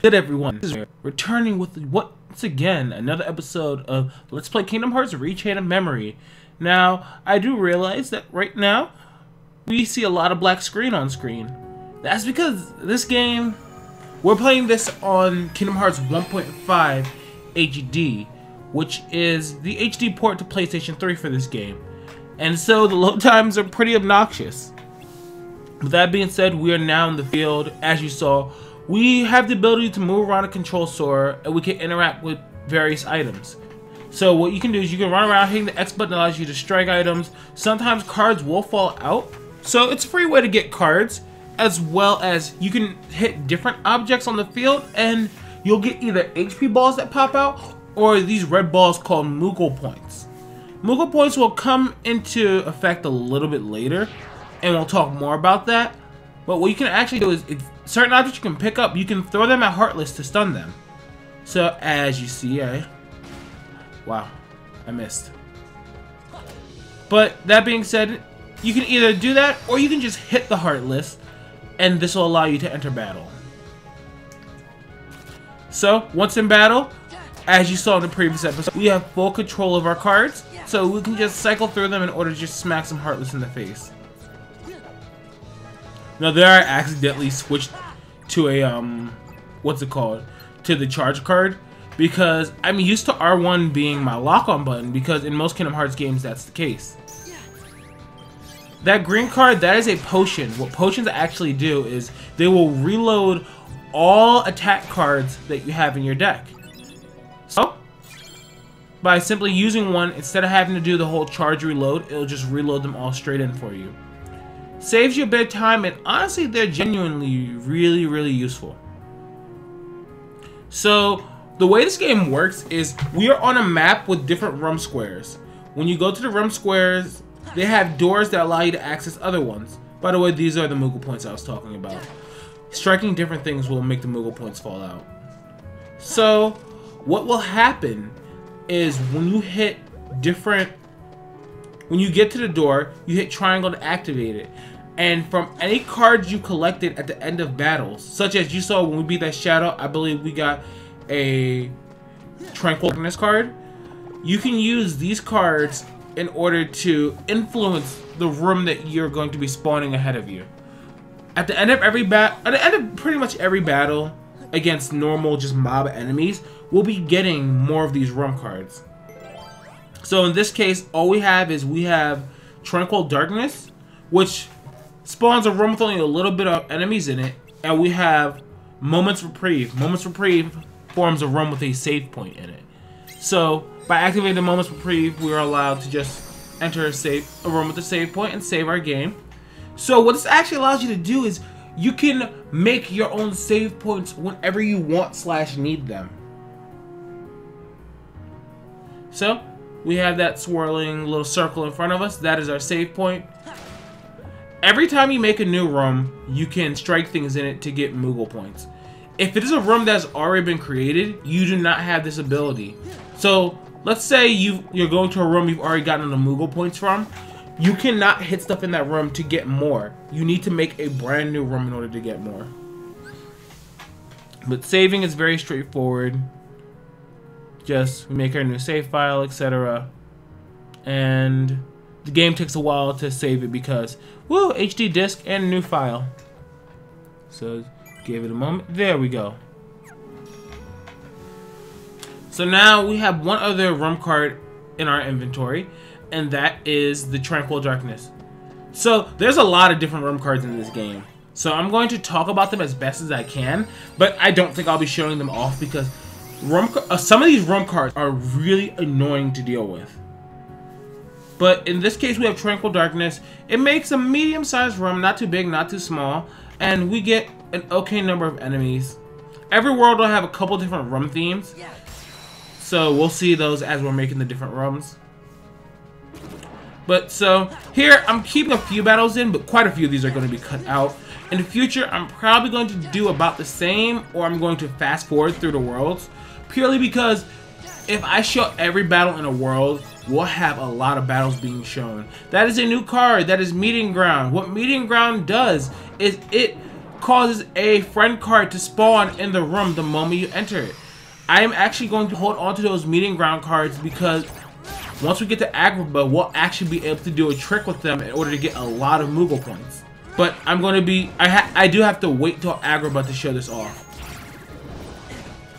Good everyone, this is returning with once again another episode of Let's Play Kingdom Hearts Rechain of Memory. Now, I do realize that right now we see a lot of black screen on screen. That's because this game, we're playing this on Kingdom Hearts 1.5 HD, which is the HD port to PlayStation 3 for this game. And so the load times are pretty obnoxious. With that being said, we are now in the field. As you saw, we have the ability to move around a control sword, and we can interact with various items. So what you can do is you can run around hitting the X button, allows you to strike items. Sometimes cards will fall out, so it's a free way to get cards, as well as you can hit different objects on the field and you'll get either HP balls that pop out or these red balls called Moogle points. Moogle points will come into effect a little bit later, and we'll talk more about that. But what you can actually do is, certain objects you can pick up, you can throw them at Heartless to stun them. So as you see, wow, I missed. But that being said, you can either do that or you can just hit the Heartless, and this will allow you to enter battle. So once in battle, as you saw in the previous episode, we have full control of our cards, so we can just cycle through them in order to just smack some Heartless in the face. Now there I accidentally switched to a what's it called, to the charge card, because I'm used to R1 being my lock-on button, because in most Kingdom Hearts games that's the case. That green card, that is a potion. What potions actually do is they will reload all attack cards that you have in your deck. So by simply using one, instead of having to do the whole charge reload, it'll just reload them all straight in for you. Saves you a bit of time, and honestly, they're genuinely really useful. So the way this game works is we are on a map with different room squares. When you go to the room squares, they have doors that allow you to access other ones. By the way, these are the Moogle points I was talking about. Striking different things will make the Moogle points fall out. So what will happen is when you hit different, when you get to the door, you hit triangle to activate it. And from any cards you collected at the end of battles, such as you saw when we beat that Shadow, I believe we got a Tranquil Darkness card. You can use these cards in order to influence the room that you're going to be spawning ahead of you. At the end of pretty much every battle against normal just mob enemies, we'll be getting more of these room cards. So in this case, all we have is we have Tranquil Darkness, which spawns a room with only a little bit of enemies in it, and we have Moments Reprieve. Moments Reprieve forms a room with a save point in it. So by activating the Moments Reprieve, we are allowed to just enter a room with a save point and save our game. So what this actually allows you to do is you can make your own save points whenever you want / need them. So we have that swirling little circle in front of us. That is our save point. Every time you make a new room, you can strike things in it to get Moogle points. If it is a room that's already been created, you do not have this ability. So let's say you're going to a room you've already gotten the Moogle points from. You cannot hit stuff in that room to get more. You need to make a brand new room in order to get more. But saving is very straightforward. Just make our new save file, etc. And the game takes a while to save it because, woo, HD disk and new file. So give it a moment. There we go. So now we have one other room card in our inventory, and that is the Tranquil Darkness. So there's a lot of different room cards in this game. So I'm going to talk about them as best as I can, but I don't think I'll be showing them off because some of these room cards are really annoying to deal with. But in this case, we have Tranquil Darkness. It makes a medium-sized room, not too big, not too small, and we get an okay number of enemies. Every world will have a couple different room themes, so we'll see those as we're making the different rooms. But so here, I'm keeping a few battles in, but quite a few of these are going to be cut out. In the future, I'm probably going to do about the same, or I'm going to fast forward through the worlds, purely because if I show every battle in a world, we'll have a lot of battles being shown. That is a new card. That is Meeting Ground. What Meeting Ground does is it causes a friend card to spawn in the room the moment you enter it. I am actually going to hold on to those meeting ground cards because once we get to Agrabah, we'll actually be able to do a trick with them in order to get a lot of Moogle points. But I'm going to be, I do have to wait till Agrabah to show this off.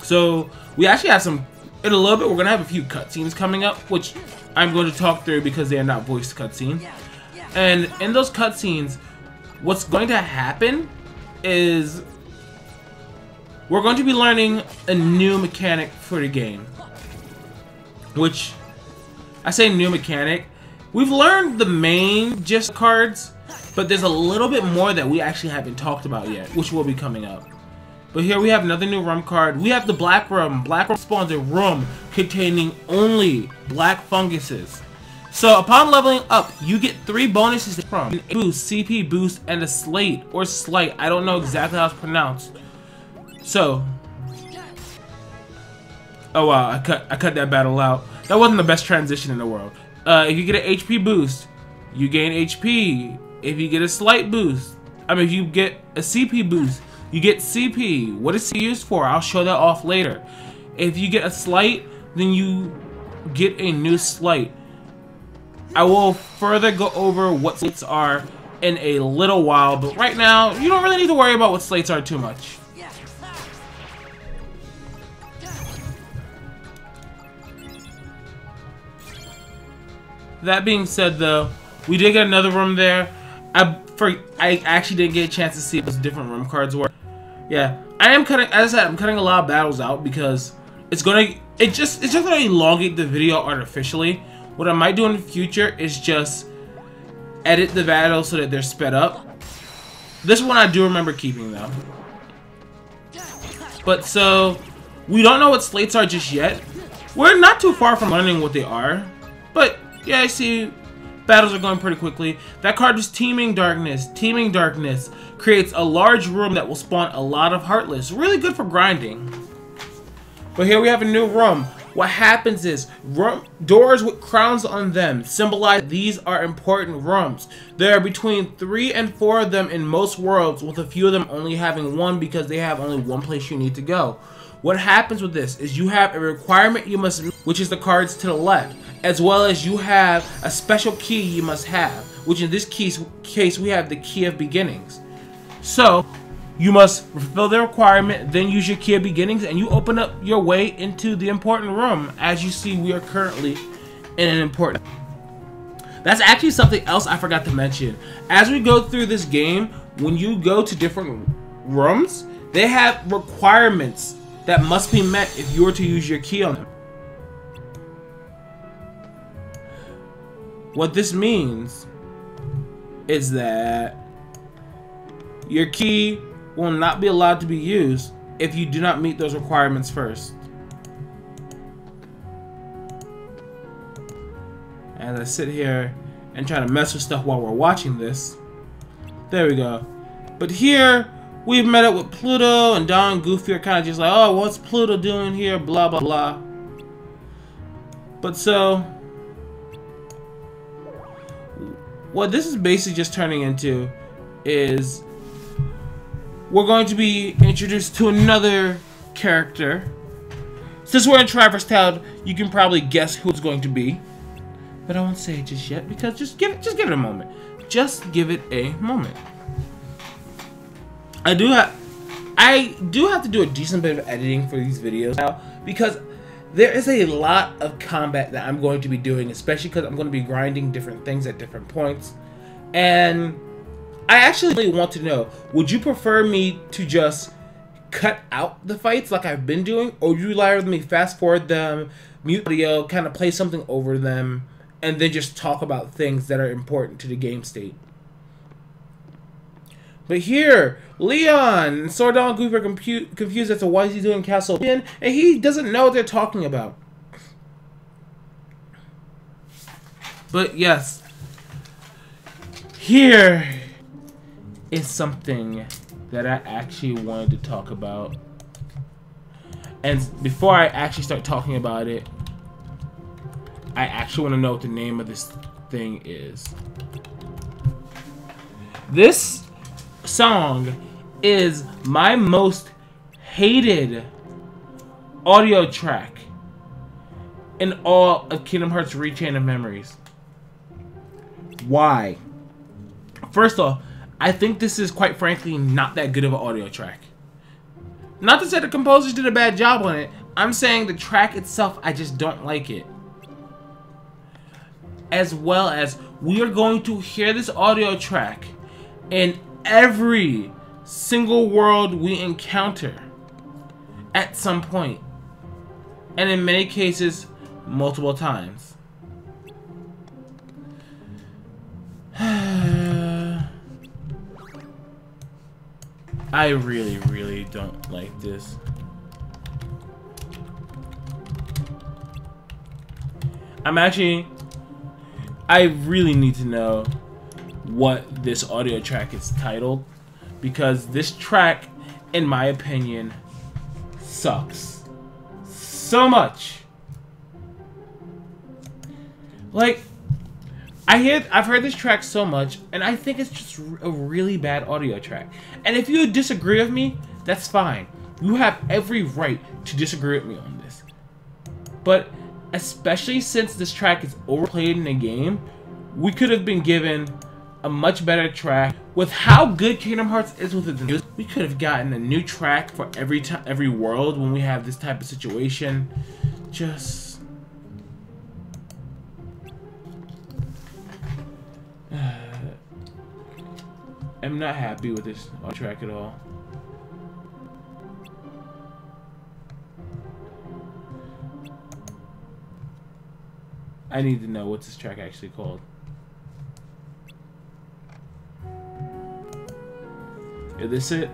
So we actually have some, in a little bit, we're going to have a few cutscenes coming up, which I'm going to talk through because they are not voiced cutscenes. And in those cutscenes, what's going to happen is we're going to be learning a new mechanic for the game. Which, I say new mechanic, we've learned the main gist cards, but there's a little bit more that we actually haven't talked about yet, which will be coming up. But here we have another new rum card. We have the black rum. Black rum spawns a rum containing only black funguses. So upon leveling up, you get 3 bonuses from a boost, CP boost, and a slate or slight. I don't know exactly how it's pronounced. So, oh wow, I cut that battle out. That wasn't the best transition in the world. If you get an HP boost, you gain HP. If you get a slight boost, if you get a CP boost, you get CP. What is it used for? I'll show that off later. If you get a slight, then you get a new slight. I will further go over what slates are in a little while, but right now, you don't really need to worry about what slates are too much. That being said, though, we did get another room there. I actually didn't get a chance to see what those different room cards were. Yeah, I am cutting. As I said, I'm cutting a lot of battles out because it's just gonna elongate the video artificially. What I might do in the future is just edit the battles so that they're sped up. This one I do remember keeping though. But so we don't know what slates are just yet. We're not too far from learning what they are, but. Yeah, I see battles are going pretty quickly. That card is Teeming Darkness. Teeming Darkness creates a large room that will spawn a lot of Heartless. Really good for grinding. But here we have a new room. What happens is, doors with crowns on them symbolize these are important rooms. There are between 3 and 4 of them in most worlds, with a few of them only having 1 because they have only 1 place you need to go. What happens with this is you have a requirement you must meet, which is the cards to the left, as well as you have a special key you must have, which in this case we have the Key of Beginnings. So you must fulfill the requirement, then use your Key of Beginnings, and you open up your way into the important room. As you see, we are currently in an important. That's actually something else I forgot to mention. As we go through this game, when you go to different rooms, they have requirements that must be met if you were to use your key on them. What this means is that your key will not be allowed to be used if you do not meet those requirements first. As I sit here and try to mess with stuff while we're watching this. There we go. But here, we've met up with Pluto, and Don and Goofy are kind of just like, oh, what's Pluto doing here? Blah, blah, blah. But so, what this is basically just turning into is we're going to be introduced to another character. Since we're in Traverse Town, you can probably guess who it's going to be. But I won't say it just yet because just give it a moment. Just give it a moment. I do have to do a decent bit of editing for these videos now because there is a lot of combat that I'm going to be doing, especially because I'm going to be grinding different things at different points. And I actually want to know, would you prefer me to just cut out the fights like I've been doing, or would you rather me fast forward them, mute audio, kind of play something over them, and then just talk about things that are important to the game state? But here, Leon and Sordon and Goofy are confused as to why he's doing Castle Pin, and he doesn't know what they're talking about. But yes, here is something that I actually wanted to talk about. And before I actually start talking about it, I actually want to know what the name of this thing is. This song is my most hated audio track in all of Kingdom Hearts Rechain of Memories. Why? First off, I think this is quite frankly not that good of an audio track. Not to say the composers did a bad job on it, I'm saying the track itself, I just don't like it. As well as, we are going to hear this audio track in every single world we encounter at some point, and in many cases, multiple times. I really don't like this. I really need to know what this audio track is titled, because this track, in my opinion, sucks so much. Like, I've heard this track so much, and I think it's just a really bad audio track. And if you disagree with me, that's fine. You have every right to disagree with me on this. But especially since this track is overplayed in the game, we could have been given a much better track. With how good Kingdom Hearts is with its news, we could have gotten a new track for every world when we have this type of situation. Just I'm not happy with this track at all. I need to know what's this track actually called. Is this it?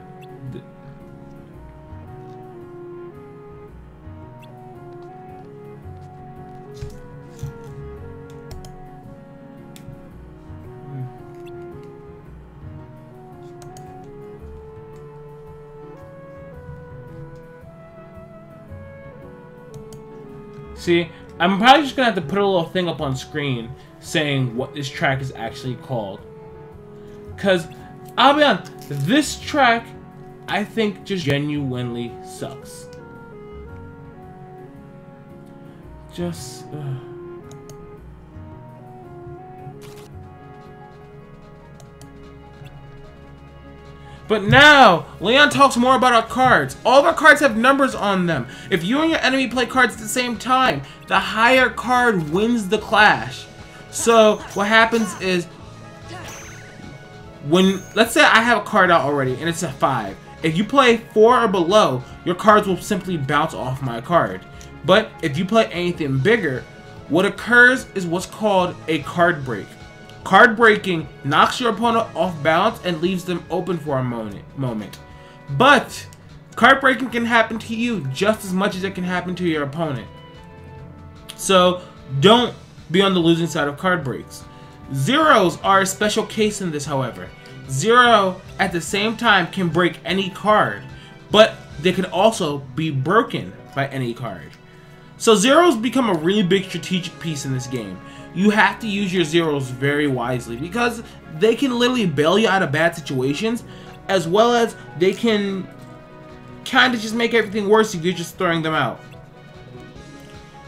See, I'm probably just gonna have to put a little thing up on screen saying what this track is actually called. Cause I'll be honest, this track I think just genuinely sucks. Just But now, Leon talks more about our cards. All of our cards have numbers on them. If you and your enemy play cards at the same time, the higher card wins the clash. So, what happens is, let's say I have a card out already, and it's a 5. If you play 4 or below, your cards will simply bounce off my card. But, if you play anything bigger, what occurs is what's called a card break. Card breaking knocks your opponent off balance and leaves them open for a moment. But card breaking can happen to you just as much as it can happen to your opponent. So don't be on the losing side of card breaks. Zeros are a special case in this, however. Zero at the same time can break any card, but they can also be broken by any card. So zeros become a really big strategic piece in this game. You have to use your zeros very wisely because they can literally bail you out of bad situations, as well as they can kind of just make everything worse if you're just throwing them out.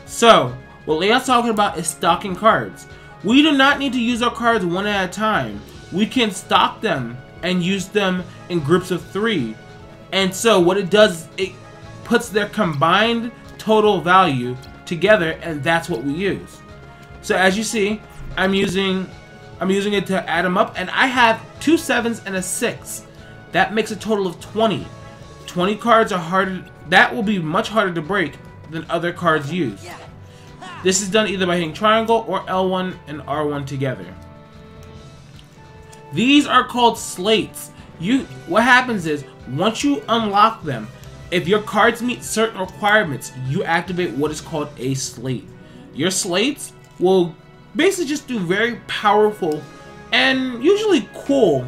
So, what Leon's talking about is stocking cards. We do not need to use our cards one at a time. We can stock them and use them in groups of 3. And so what it does, it puts their combined total value together, and that's what we use. So as you see, I'm using it to add them up, and I have 2 7s and a 6. That makes a total of 20. 20 cards are harder. That will be much harder to break than other cards used. This is done either by hitting triangle or L1 and R1 together. These are called slates. What happens is, once you unlock them, if your cards meet certain requirements, you activate what is called a slate. Your slates will basically just do very powerful and usually cool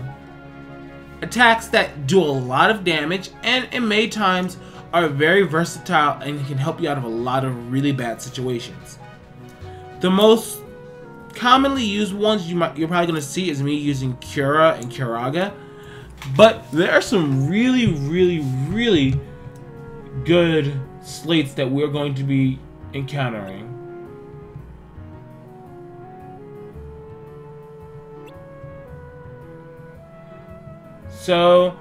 attacks that do a lot of damage, and in many times are very versatile and can help you out of a lot of really bad situations. The most commonly used ones you're probably going to see is me using Cura and Curaga. But there are some really, really, really good slates that we're going to be encountering. So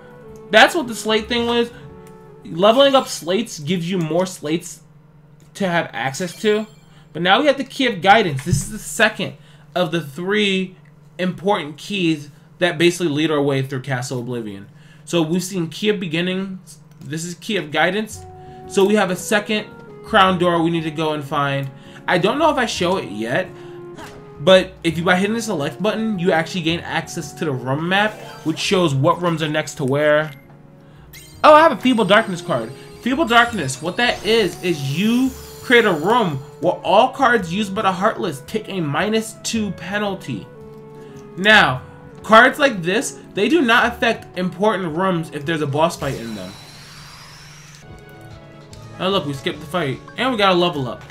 that's what the slate thing was. Leveling up slates gives you more slates to have access to. But now we have the Key of Guidance. This is the second of the 3 important keys that basically lead our way through Castle Oblivion. So we've seen Key of Beginnings. This is Key of Guidance. So we have a second crown door we need to go and find. I don't know if I show it yet, but if you by hitting the select button, you actually gain access to the room map, which shows what rooms are next to where. Oh, I have a Feeble Darkness card. Feeble Darkness, what that is you create a room where all cards used by the Heartless take a -2 penalty. Now, cards like this, they do not affect important rooms if there's a boss fight in them. Oh look, we skipped the fight. And we got a level up.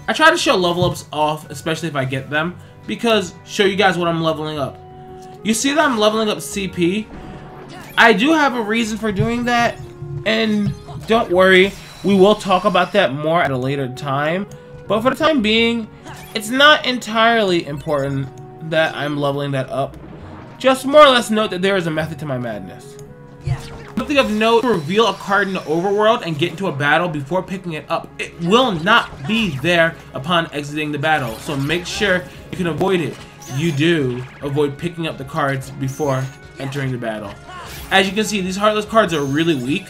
I try to show level ups off, especially if I get them, because show you guys what I'm leveling up. You see that I'm leveling up CP? I do have a reason for doing that, and don't worry, we will talk about that more at a later time. But for the time being, it's not entirely important that I'm leveling that up. Just more or less note that there is a method to my madness. Something of note, to reveal a card in the overworld and get into a battle before picking it up. It will not be there upon exiting the battle, so make sure you can avoid it. You do avoid picking up the cards before entering the battle. As you can see, these Heartless cards are really weak.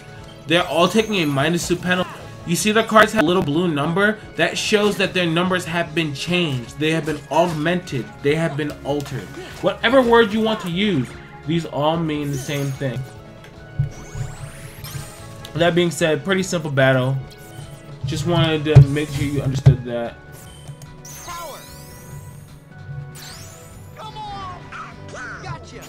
They're all taking a -2 penalty. You see the cards have a little blue number? That shows that their numbers have been changed. They have been augmented. They have been altered. Whatever word you want to use, these all mean the same thing. That being said, pretty simple battle. Just wanted to make sure you understood that. Power. Come on. Gotcha.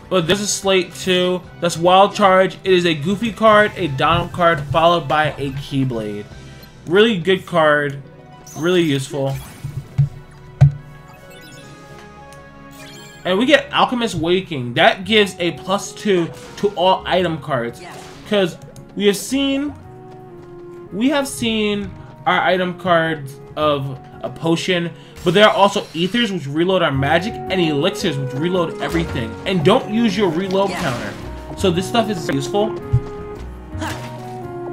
But there's a slate too. That's Wild Charge. It is a Goofy card, a Donald card, followed by a Keyblade. Really good card. Really useful. And we get Alchemist Waking. That gives a +2 to all item cards. Because we have seen our item cards of a potion, but there are also ethers which reload our magic and elixirs which reload everything and don't use your reload counter. So this stuff is useful.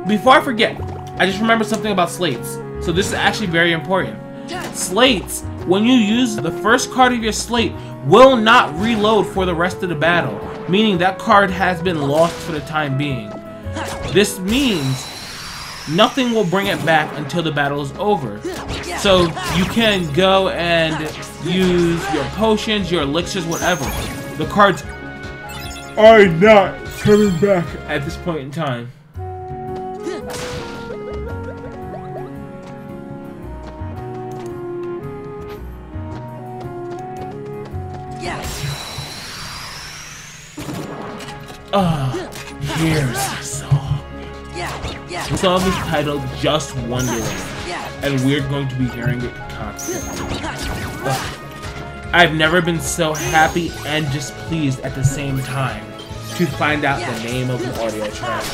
Before I forget, I just remembered something about slates. So this is actually very important. Slates, when you use the first card of your slate, will not reload for the rest of the battle, meaning that card has been lost for the time being. This means nothing will bring it back until the battle is over. So you can go and use your potions, your elixirs, whatever. The cards are not coming back at this point in time. Here's the song. The song is titled Just Wondering, and we're going to be hearing it constantly. I've never been so happy and displeased at the same time to find out the name of an audio track.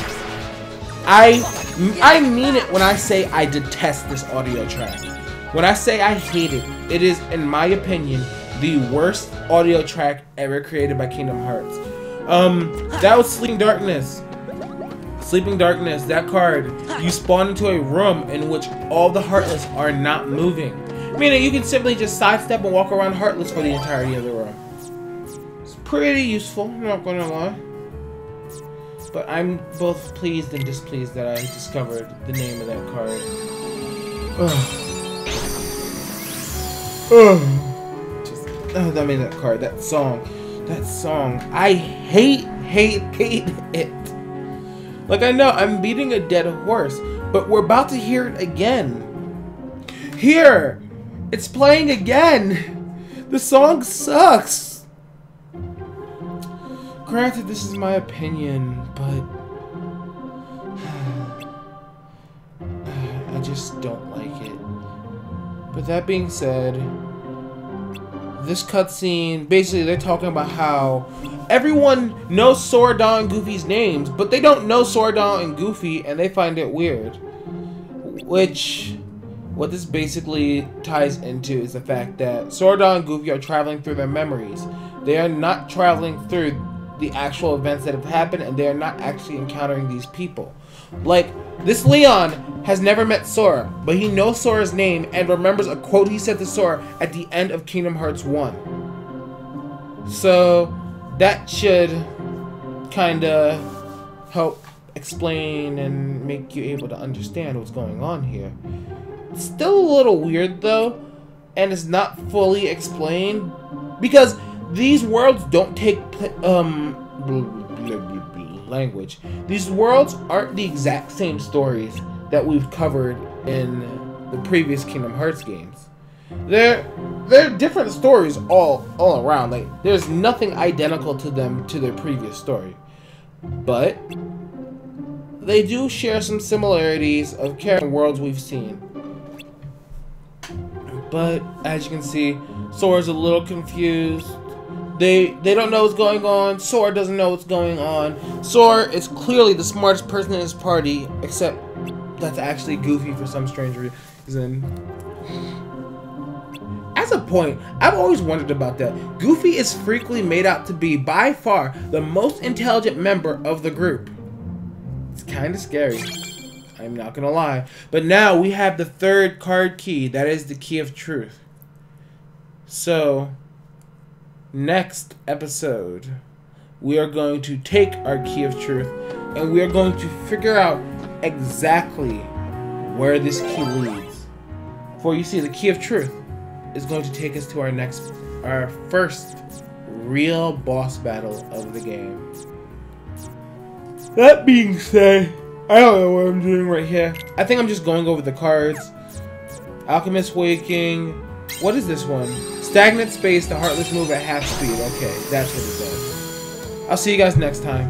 I mean it when I say I detest this audio track. When I say I hate it, it is, in my opinion, the worst audio track ever created by Kingdom Hearts. That was Sleeping Darkness. Sleeping Darkness, that card, you spawn into a room in which all the Heartless are not moving. Meaning you can simply just sidestep and walk around Heartless for the entirety of the room. It's pretty useful, I'm not gonna lie. But I'm both pleased and displeased that I discovered the name of that card. I mean that card, that song. That song. I hate it. Like, I know I'm beating a dead horse, but we're about to hear it again. Here! It's playing again! The song sucks! Granted, this is my opinion, but I just don't like it. But that being said, this cutscene, basically they're talking about how everyone knows Sora, and Goofy's names, but they don't know Sora, and Goofy, and they find it weird. Which, what this basically ties into is the fact that Sora, and Goofy are traveling through their memories. They are not traveling through the actual events that have happened, and they are not actually encountering these people. Like, this Leon has never met Sora, but he knows Sora's name and remembers a quote he said to Sora at the end of Kingdom Hearts 1. So, that should kinda help explain and make you able to understand what's going on here. It's still a little weird though, and it's not fully explained, because these worlds don't take language. These worlds aren't the exact same stories that we've covered in the previous Kingdom Hearts games. They're different stories all around. Like, there's nothing identical to them to their previous story, but they do share some similarities of character worlds we've seen. But as you can see, Sora's a little confused. They don't know what's going on. Sora doesn't know what's going on. Sora is clearly the smartest person in his party, except that's actually Goofy for some strange reason. As a point, I've always wondered about that. Goofy is frequently made out to be, by far, the most intelligent member of the group. It's kind of scary. I'm not gonna lie. But now we have the third card key. That is the key of truth. So, next episode, we are going to take our key of truth and we are going to figure out exactly where this key leads. For you see, the key of truth is going to take us to our first real boss battle of the game. That being said, I don't know what I'm doing right here. I think I'm just going over the cards. Alchemist Waking. What is this one? Stagnant space, the Heartless move at half speed. Okay, that's what it does. I'll see you guys next time.